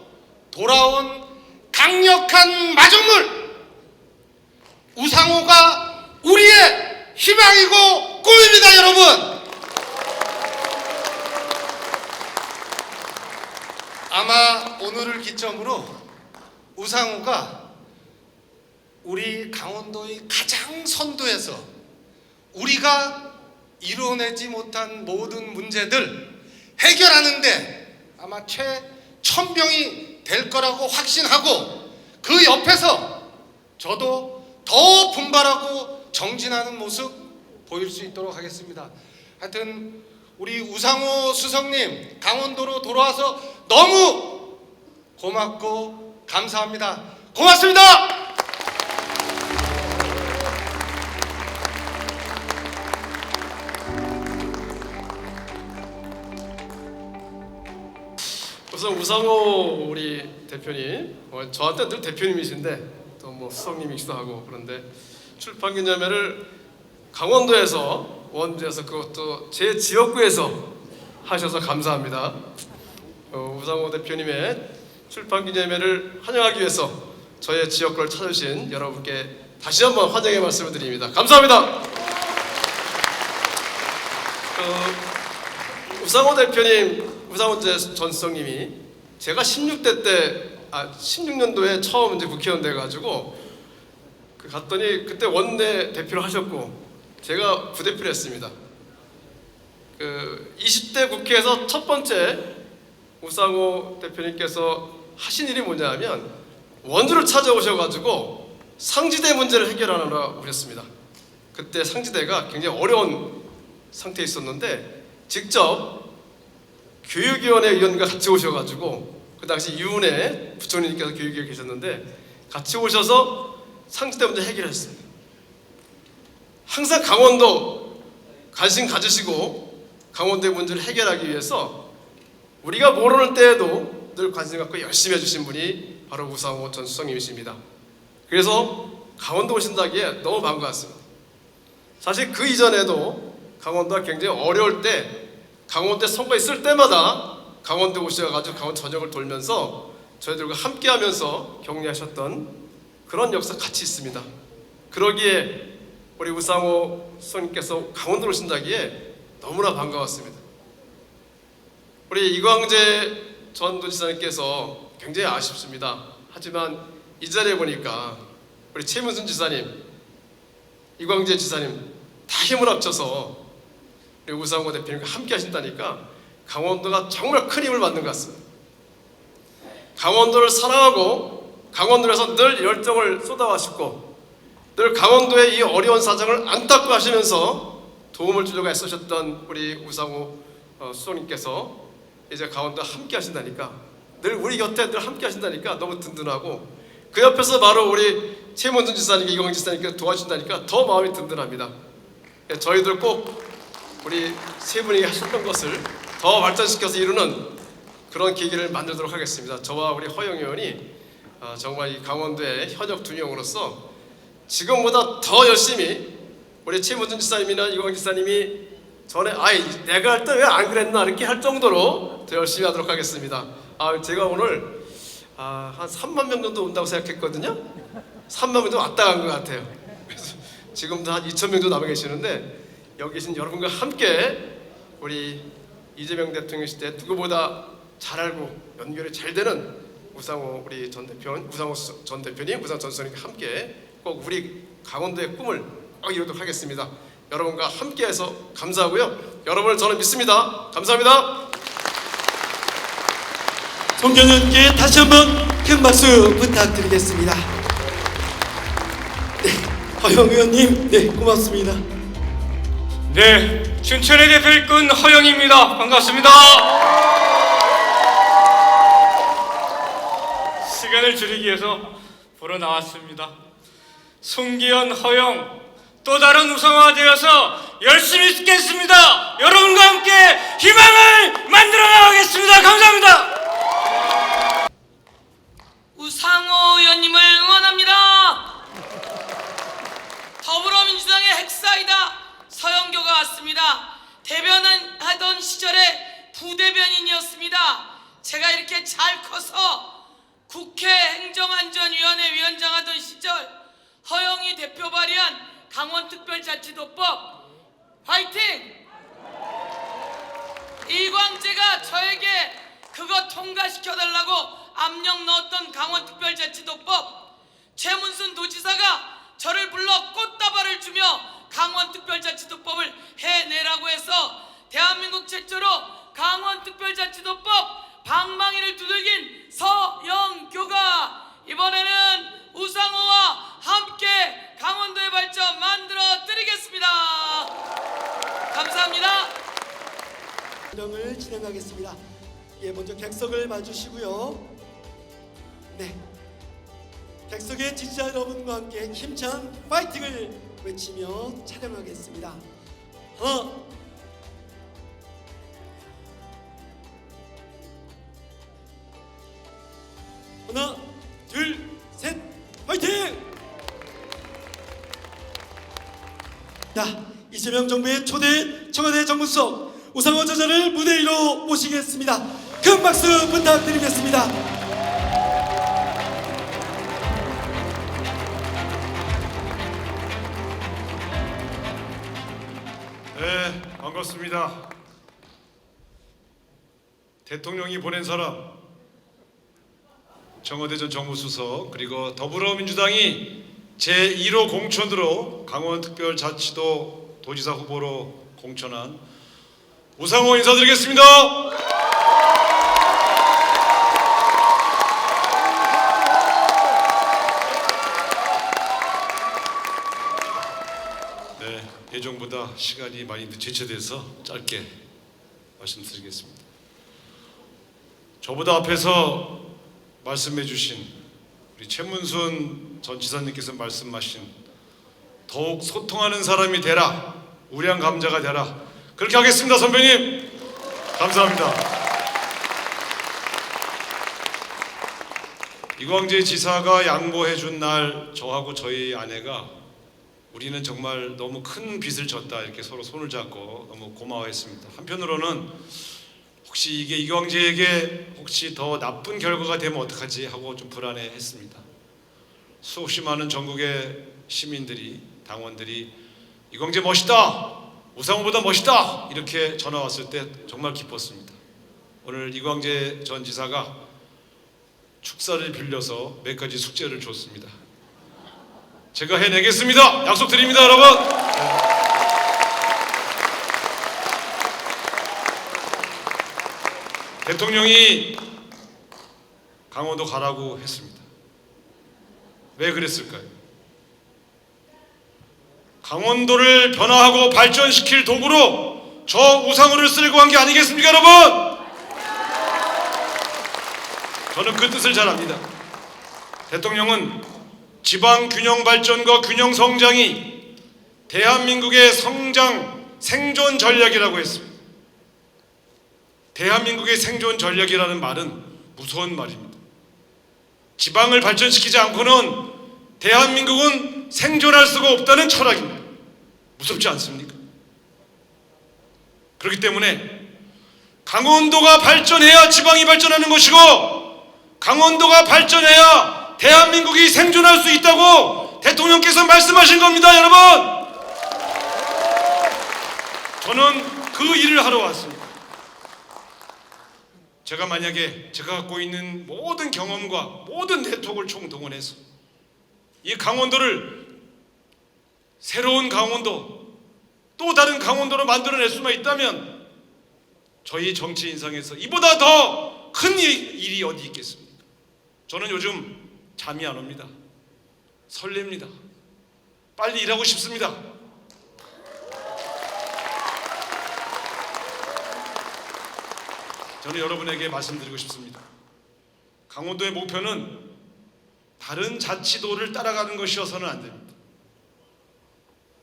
돌아온 강력한 마중물 우상호가 우리의 희망이고 꿈입니다, 여러분. 아마 오늘을 기점으로 우상호가 우리 강원도의 가장 선두에서 우리가 이뤄내지 못한 모든 문제들 해결하는데 아마 최천명이 될 거라고 확신하고 그 옆에서 저도 더 분발하고 정진하는 모습 보일 수 있도록 하겠습니다. 하여튼 우리 우상호 수석님 강원도로 돌아와서 너무 고맙고 감사합니다. 고맙습니다. 우선 우상호 우리 대표님, 저한테 늘 대표님이신데 또 뭐 수석님이기도 하고 그런데 출판 기념회를 강원도에서 원주에서 그것도 제 지역구에서 하셔서 감사합니다. 우상호 대표님의 출판 기념회를 환영하기 위해서 저의 지역구를 찾으신 여러분께 다시 한번 환영의 말씀을 드립니다. 감사합니다. 우상호 대표님, 우상호 전 수석님이 제가 16년도에 처음 이제 국회의원 돼가지고 갔더니 그때 원내 대표를 하셨고 제가 부대표를 했습니다. 20대 국회에서 첫 번째 우상호 대표님께서 하신 일이 뭐냐면 원주를 찾아오셔가지고 상지대 문제를 해결하느라 오셨습니다. 그때 상지대가 굉장히 어려운 상태에 있었는데 직접 교육위원회 위원과 같이 오셔가지고 그 당시 유은혜 부총리님께서 교육위에 계셨는데 같이 오셔서 상지대 문제 해결했습니다. 항상 강원도 관심 가지시고 강원도의 문제를 해결하기 위해서 우리가 모르는 때에도 늘 관심 갖고 열심히 해주신 분이 바로 우상호 전 수석님이십니다. 그래서 강원도 오신다기에 너무 반가웠습니다. 사실 그 이전에도 강원도가 굉장히 어려울 때 강원도에 선거 있을 때마다 강원도 오셔가지고 강원 전역을 돌면서 저희들과 함께하면서 격려하셨던 그런 역사 같이 있습니다. 그러기에 우리 우상호 수석님께서 강원도로 오신다기에 너무나 반가웠습니다. 우리 이광재 전 도지사님께서 굉장히 아쉽습니다. 하지만 이 자리에 보니까 우리 최문순 지사님, 이광재 지사님 다 힘을 합쳐서 우리 우상호 대표님과 함께 하신다니까 강원도가 정말 큰 힘을 받는 것 같습니다. 강원도를 사랑하고 강원도에서 늘 열정을 쏟아하시고 늘 강원도의 이 어려운 사정을 안타까워 하시면서 도움을 주려고 애쓰셨던 우리 우상호 수석님께서 이제 강원도와 함께 하신다니까 늘 우리 곁에 늘 함께 하신다니까 너무 든든하고 그 옆에서 바로 우리 최문순 지사님, 이광재 지사님께서 도와주신다니까 더 마음이 든든합니다. 저희들 꼭 우리 세 분이 하셨던 것을 더 발전시켜서 이루는 그런 계기를 만들도록 하겠습니다. 저와 우리 허영 의원이 정말 이 강원도의 현역 두 명으로서 지금보다 더 열심히 우리 최문순 지사님이나 이광재 지사님이 전에 내가 할 때 왜 안 그랬나 이렇게 할 정도로 더 열심히 하도록 하겠습니다. 제가 오늘 한 3만 명 정도 온다고 생각했거든요. 3만 명 정도 왔다 간 것 같아요. 그래서 지금도 한 2천 명 정도 남아 계시는데 여기 계신 여러분과 함께 우리 이재명 대통령 시대 누구보다 잘 알고 연결이 잘 되는 우상호 우리 전 대표님, 우상호 전 대표님, 우상호 전 수석님과 함께 꼭 우리 강원도의 꿈을 꼭 이루도록 하겠습니다. 여러분과 함께해서 감사하고요. 여러분을 저는 믿습니다. 감사합니다. 존경의 함께 다시 한번 큰 박수 부탁드리겠습니다. 네, 허영 의원님, 네, 고맙습니다. 네, 춘천의 대표 일꾼 허영입니다. 반갑습니다. 시간을 줄이기 위해서 보러 나왔습니다. 송기현, 허영, 또 다른 우상호가 되어서 열심히 쓰겠습니다. 여러분과 함께 희망을 만들어 나가겠습니다. 감사합니다. 우상호 의원님을 응원합니다. 더불어민주당의 핵사이다 서영교가 왔습니다. 대변하던 시절에 부대변인이었습니다. 제가 이렇게 잘 커서 국회 행정안전위원회 위원장 하던 시절 허영이 대표 발의한 강원특별자치도법 화이팅! 이광재가 저에게 그거 통과시켜달라고 압력 넣었던 강원특별자치도법, 최문순 도지사가 저를 불러 꽃다발을 주며 강원특별자치도법을 해내라고 해서 대한민국 최초로 강원특별자치도법 방망이를 두들긴 서영교가 이번에는 우상호와 함께 강원도의 발전 만들어 드리겠습니다. 감사합니다. 을 진행하겠습니다. 예, 먼저 객석을 봐주시고요. 네, 객석의 지지자 여러분과 함께 힘찬 파이팅을 외치며 촬영하겠습니다. 하나, 둘, 셋, 파이팅! 자, 이재명 정부의 초대 청와대 정무수석 우상호 저자를 무대 위로 모시겠습니다. 큰 박수 부탁드리겠습니다. 네, 반갑습니다. 대통령이 보낸 사람, 청와대 전 정무수석, 그리고 더불어민주당이 제1호 공천으로 강원특별자치도 도지사 후보로 공천한 우상호 인사드리겠습니다. 네, 예정보다 시간이 많이 지체돼서 짧게 말씀드리겠습니다. 저보다 앞에서 말씀해 주신 우리 최문순 전 지사님께서 말씀하신 더욱 소통하는 사람이 되라, 우량 감자가 되라, 그렇게 하겠습니다. 선배님 감사합니다. 이광재 지사가 양보해 준 날 저하고 저희 아내가 우리는 정말 너무 큰 빚을 졌다 이렇게 서로 손을 잡고 너무 고마워했습니다. 한편으로는 혹시 이게 이광재에게 혹시 더 나쁜 결과가 되면 어떡하지 하고 좀 불안해했습니다. 수없이 많은 전국의 시민들이, 당원들이 이광재 멋있다, 우상호보다 멋있다 이렇게 전화 왔을 때 정말 기뻤습니다. 오늘 이광재 전 지사가 축사를 빌려서 몇 가지 숙제를 줬습니다. 제가 해내겠습니다. 약속드립니다, 여러분. 대통령이 강원도 가라고 했습니다. 왜 그랬을까요? 강원도를 변화하고 발전시킬 도구로 저 우상호를 쓰려고 한 게 아니겠습니까, 여러분? 저는 그 뜻을 잘 압니다. 대통령은 지방 균형 발전과 균형 성장이 대한민국의 성장 생존 전략이라고 했습니다. 대한민국의 생존 전략이라는 말은 무서운 말입니다. 지방을 발전시키지 않고는 대한민국은 생존할 수가 없다는 철학입니다. 무섭지 않습니까? 그렇기 때문에 강원도가 발전해야 지방이 발전하는 것이고, 강원도가 발전해야 대한민국이 생존할 수 있다고 대통령께서 말씀하신 겁니다, 여러분. 저는 그 일을 하러 왔습니다. 제가 만약에 제가 갖고 있는 모든 경험과 모든 네트워크를 총동원해서 이 강원도를 새로운 강원도, 또 다른 강원도로 만들어낼 수만 있다면 저희 정치 인상에서 이보다 더 큰 일이 어디 있겠습니까? 저는 요즘 잠이 안 옵니다. 설렙니다. 빨리 일하고 싶습니다. 저는 여러분에게 말씀드리고 싶습니다. 강원도의 목표는 다른 자치도를 따라가는 것이어서는 안 됩니다.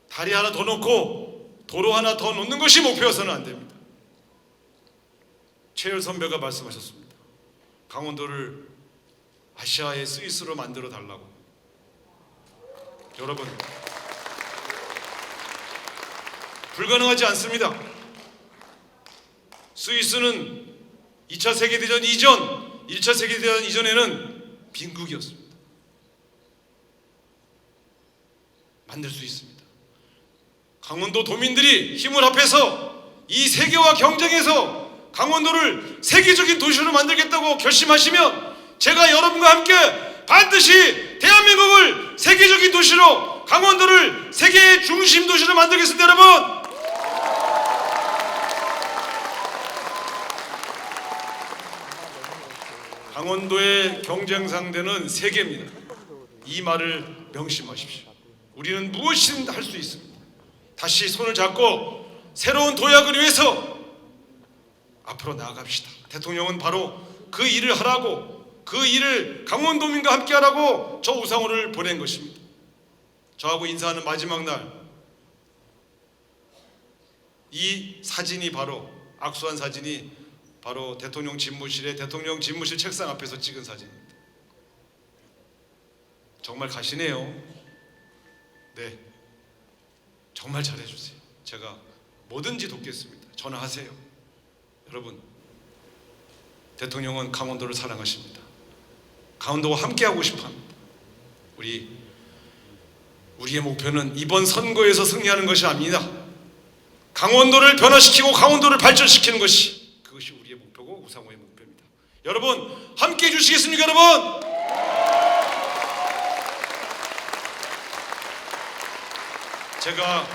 다리 하나 더 놓고 도로 하나 더 놓는 것이 목표여서는 안 됩니다. 최열 선배가 말씀하셨습니다. 강원도를 아시아의 스위스로 만들어 달라고. 여러분, 불가능하지 않습니다. 스위스는 2차 세계대전 이전, 1차 세계대전 이전에는 빈국이었습니다. 만들 수 있습니다. 강원도 도민들이 힘을 합해서 이 세계와 경쟁해서 강원도를 세계적인 도시로 만들겠다고 결심하시면 제가 여러분과 함께 반드시 대한민국을 세계적인 도시로, 강원도를 세계의 중심 도시로 만들겠습니다. 여러분, 강원도의 경쟁 상대는 세계입니다. 이 말을 명심하십시오. 우리는 무엇이든 할 수 있습니다. 다시 손을 잡고 새로운 도약을 위해서 앞으로 나아갑시다. 대통령은 바로 그 일을 하라고, 그 일을 강원도민과 함께 하라고 저 우상호를 보낸 것입니다. 저하고 인사하는 마지막 날, 이 사진이 바로, 악수한 사진이 바로 대통령 집무실의 대통령 집무실 책상 앞에서 찍은 사진입니다. 정말 가시네요. 네, 정말 잘해주세요. 제가 뭐든지 돕겠습니다. 전화하세요. 여러분, 대통령은 강원도를 사랑하십니다. 강원도와 함께하고 싶어합니다. 우리의 목표는 이번 선거에서 승리하는 것이 아닙니다. 강원도를 변화시키고 강원도를 발전시키는 것이, 그것이 우리의 목표고 우상호의 목표입니다. 여러분, 함께해 주시겠습니까? 여러분, 제가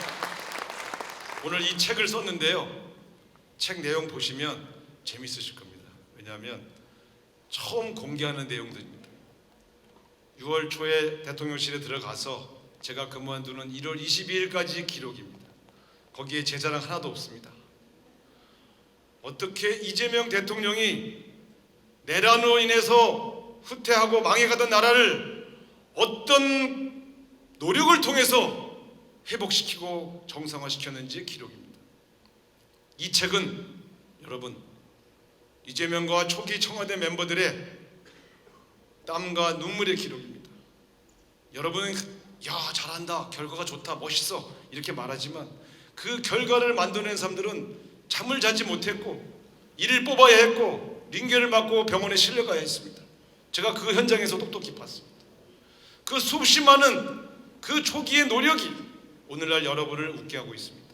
오늘 이 책을 썼는데요, 책 내용 보시면 재밌으실 겁니다. 왜냐하면 처음 공개하는 내용들입니다. 6월 초에 대통령실에 들어가서 제가 그만두는 1월 22일까지 기록입니다. 거기에 제 자랑 하나도 없습니다. 어떻게 이재명 대통령이 내란으로 인해서 후퇴하고 망해가던 나라를 어떤 노력을 통해서 회복시키고 정상화시켰는지 기록입니다. 이 책은 여러분, 이재명과 초기 청와대 멤버들의 땀과 눈물의 기록입니다. 여러분은 야, 잘한다, 결과가 좋다, 멋있어 이렇게 말하지만 그 결과를 만들어낸 사람들은 잠을 자지 못했고 이를 뽑아야 했고 링겔을 맞고 병원에 실려가야 했습니다. 제가 그 현장에서 똑똑히 봤습니다. 그 수없이 많은 그 초기의 노력이 오늘날 여러분을 웃게 하고 있습니다.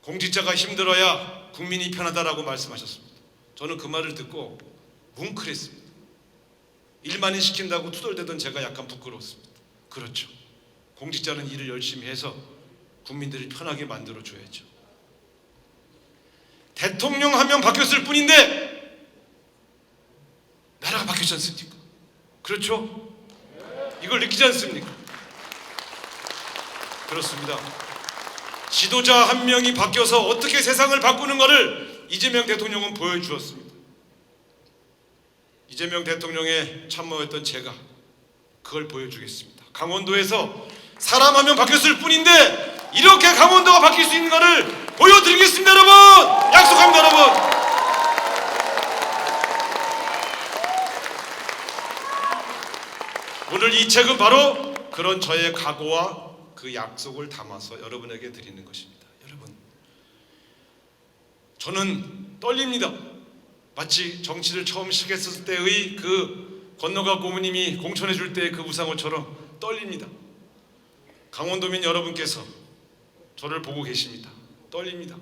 공직자가 힘들어야 국민이 편하다라고 말씀하셨습니다. 저는 그 말을 듣고 뭉클했습니다. 일 많이 시킨다고 투덜대던 제가 약간 부끄러웠습니다. 그렇죠. 공직자는 일을 열심히 해서 국민들을 편하게 만들어줘야죠. 대통령 한 명 바뀌었을 뿐인데 나라가 바뀌지 않습니까? 그렇죠? 이걸 느끼지 않습니까? 그렇습니다. 지도자 한 명이 바뀌어서 어떻게 세상을 바꾸는가를 이재명 대통령은 보여주었습니다. 이재명 대통령의 참모였던 제가 그걸 보여주겠습니다. 강원도에서 사람 한 명 바뀌었을 뿐인데 이렇게 강원도가 바뀔 수 있는가를 보여드리겠습니다. 여러분, 약속합니다. 여러분, 오늘 이 책은 바로 그런 저의 각오와 그 약속을 담아서 여러분에게 드리는 것입니다. 여러분, 저는 떨립니다. 마치 정치를 처음 시작했을 때의 그 권노가 고모님이 공천해 줄 때 그 우상호처럼 떨립니다. 강원도민 여러분께서 저를 보고 계십니다. 떨립니다.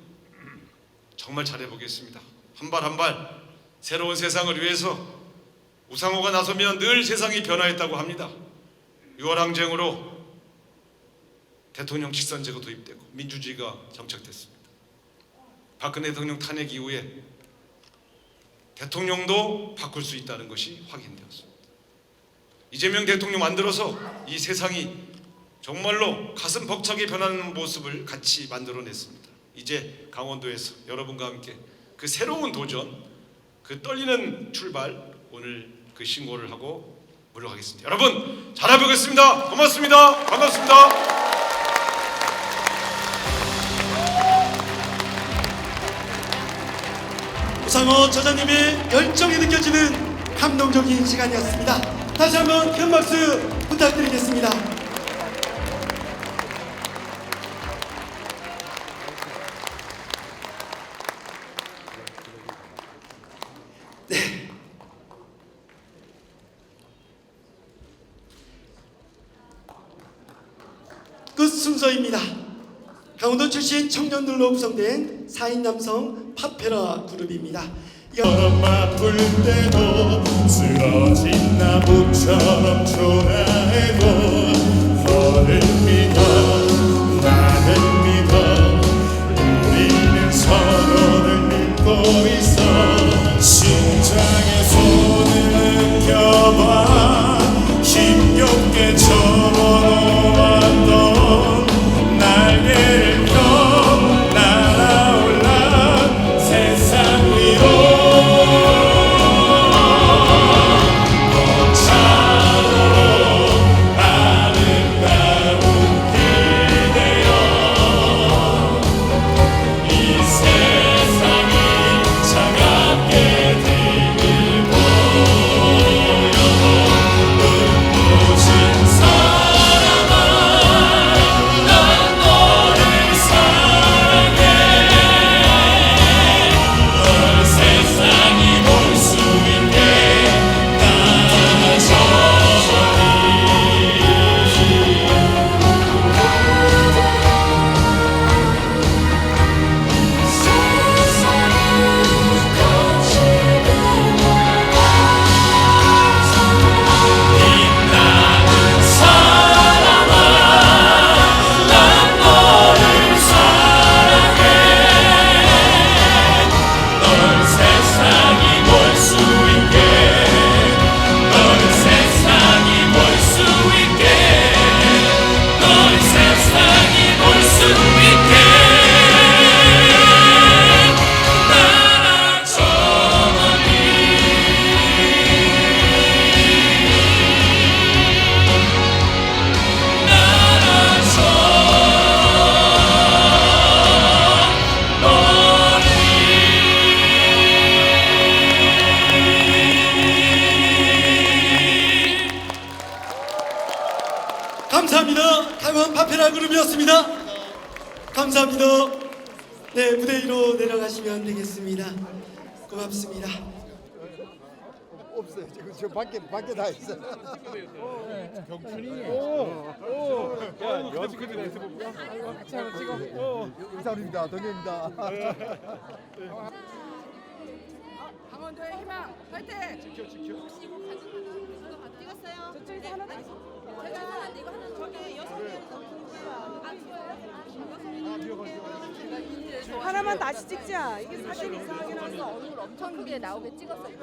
정말 잘해보겠습니다. 한 발 한 발 새로운 세상을 위해서 우상호가 나서면 늘 세상이 변화했다고 합니다. 6월 항쟁으로 대통령 직선제가 도입되고 민주주의가 정착됐습니다. 박근혜 대통령 탄핵 이후에 대통령도 바꿀 수 있다는 것이 확인되었습니다. 이재명 대통령 만들어서 이 세상이 정말로 가슴 벅차게 변하는 모습을 같이 만들어냈습니다. 이제 강원도에서 여러분과 함께 그 새로운 도전, 그 떨리는 출발, 오늘 그 신고를 하고 물러가겠습니다. 여러분 잘해보겠습니다. 고맙습니다. 반갑습니다. 우상호 저자님의 열정이 느껴지는 감동적인 시간이었습니다. 다시 한번 큰 박수 부탁드리겠습니다. 끝 순서입니다. 강원도 출신 청년들로 구성된 4인 남성 팝페라 그룹입니다. 바람 아플 때도 쓰러진 나무처럼 초라해도 너를 믿어 나는 믿어 우리는 서로를 믿고 있어 심장에 손을 껴봐 힘겹게 접어놓았던 날개를 펴 날아올라 세상 위로 감사합니다. 강원 파페라 그룹이었습니다. 감사합니다. 네, 무대 위로 내려가시면 되겠습니다. 고맙습니다. 없어요. 지금 저 밖에 다 있어. 경춘이. 야, 여지까지 해볼까? 같이 하나 찍어. 의사입니다. 동료입니다. 강원도의 희망 화이팅! 지켜. 찍었어요? 저쪽에서 하나 더 제가 안 이거 하나 저기 6명 하나만 다시 찍자. 이게 사진 이상하게 나와서 얼굴 엄청 크게 나오게 찍었어요.